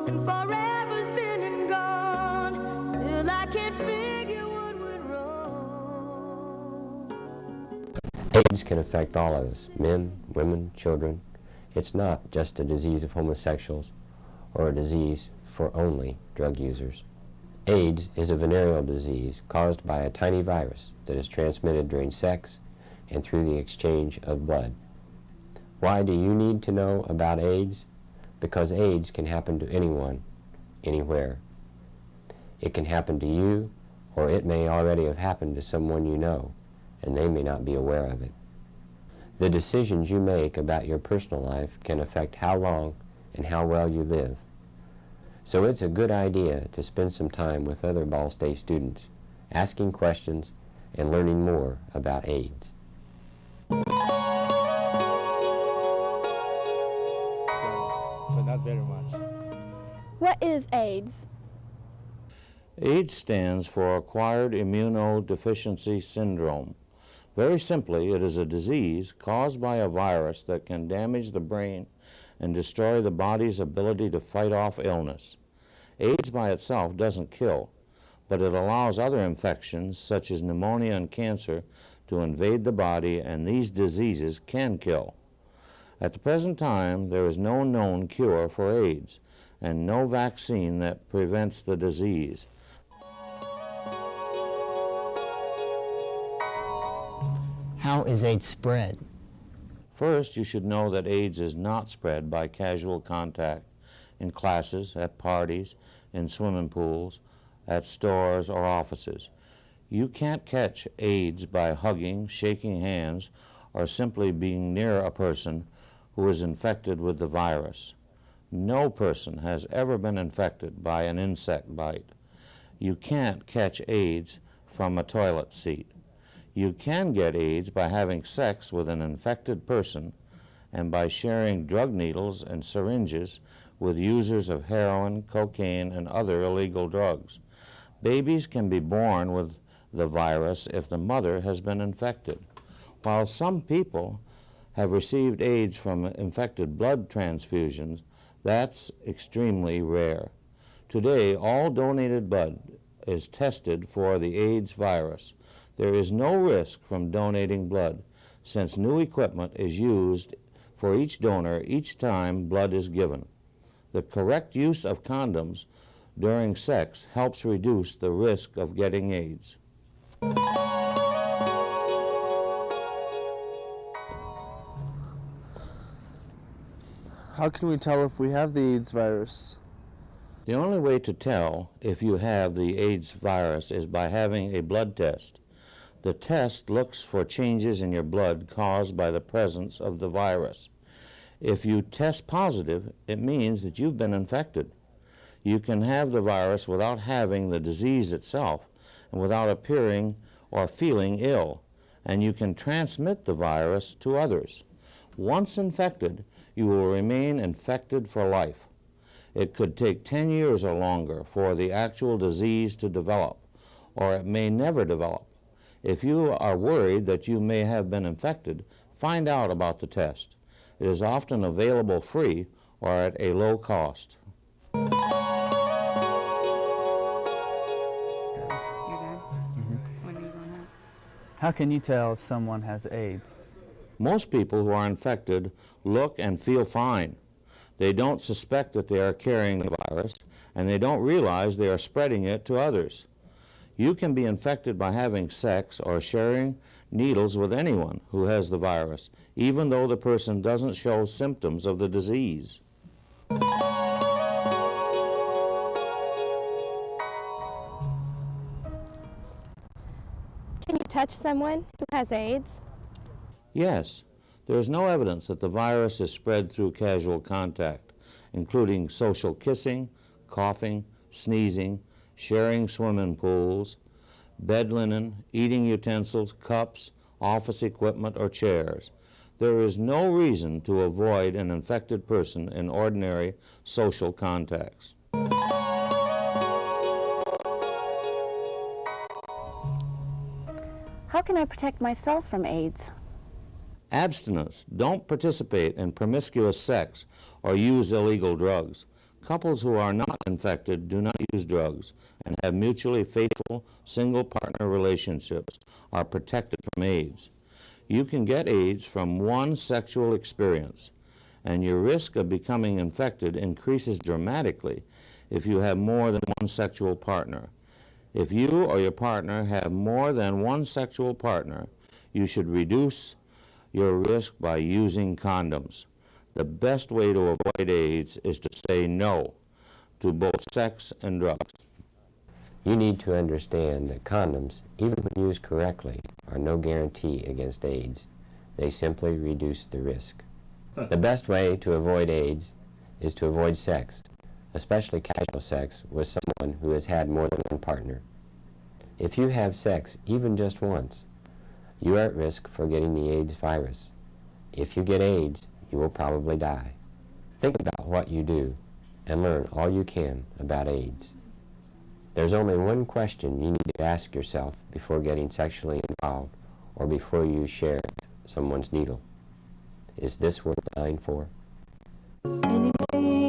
and forever's been and gone. Still I can't figure what went wrong. AIDS can affect all of us, men, women, children. It's not just a disease of homosexuals or a disease for only drug users. AIDS is a venereal disease caused by a tiny virus that is transmitted during sex and through the exchange of blood. Why do you need to know about AIDS? Because AIDS can happen to anyone, anywhere. It can happen to you, or it may already have happened to someone you know, and they may not be aware of it. The decisions you make about your personal life can affect how long and how well you live. So it's a good idea to spend some time with other Ball State students, asking questions and learning more about AIDS. But not very much. What is AIDS? AIDS stands for Acquired Immunodeficiency Syndrome. Very simply, it is a disease caused by a virus that can damage the brain and destroy the body's ability to fight off illness. AIDS by itself doesn't kill, but it allows other infections, such as pneumonia and cancer, to invade the body, and these diseases can kill. At the present time, there is no known cure for AIDS and no vaccine that prevents the disease. How is AIDS spread? First, you should know that AIDS is not spread by casual contact in classes, at parties, in swimming pools, at stores or offices. You can't catch AIDS by hugging, shaking hands, or simply being near a person who is infected with the virus. No person has ever been infected by an insect bite. You can't catch AIDS from a toilet seat. You can get AIDS by having sex with an infected person and by sharing drug needles and syringes with users of heroin, cocaine, and other illegal drugs. Babies can be born with the virus if the mother has been infected. While some people have received AIDS from infected blood transfusions, that's extremely rare. Today, all donated blood is tested for the AIDS virus. There is no risk from donating blood, since new equipment is used for each donor each time blood is given. The correct use of condoms during sex helps reduce the risk of getting AIDS. How can we tell if we have the AIDS virus? The only way to tell if you have the AIDS virus is by having a blood test. The test looks for changes in your blood caused by the presence of the virus. If you test positive, it means that you've been infected. You can have the virus without having the disease itself and without appearing or feeling ill, and you can transmit the virus to others. Once infected, you will remain infected for life. It could take 10 years or longer for the actual disease to develop, or it may never develop. If you are worried that you may have been infected, find out about the test. It is often available free or at a low cost. You're done? When are you going out? How can you tell if someone has AIDS? Most people who are infected look and feel fine. They don't suspect that they are carrying the virus, and they don't realize they are spreading it to others. You can be infected by having sex or sharing needles with anyone who has the virus, even though the person doesn't show symptoms of the disease. Can you touch someone who has AIDS? Yes, there is no evidence that the virus is spread through casual contact, including social kissing, coughing, sneezing, sharing swimming pools, bed linen, eating utensils, cups, office equipment, or chairs. There is no reason to avoid an infected person in ordinary social contacts. How can I protect myself from AIDS? Abstinence. Don't participate in promiscuous sex or use illegal drugs. Couples who are not infected do not use drugs and have mutually faithful single-partner relationships are protected from AIDS. You can get AIDS from one sexual experience, and your risk of becoming infected increases dramatically if you have more than one sexual partner. If you or your partner have more than one sexual partner, you should reduce your risk by using condoms. The best way to avoid AIDS is to say no to both sex and drugs. You need to understand that condoms, even when used correctly, are no guarantee against AIDS. They simply reduce the risk. The best way to avoid AIDS is to avoid sex, especially casual sex with someone who has had more than one partner. If you have sex even just once, you are at risk for getting the AIDS virus. If you get AIDS, you will probably die. Think about what you do and learn all you can about AIDS. There's only one question you need to ask yourself before getting sexually involved or before you share someone's needle. Is this worth dying for? Any day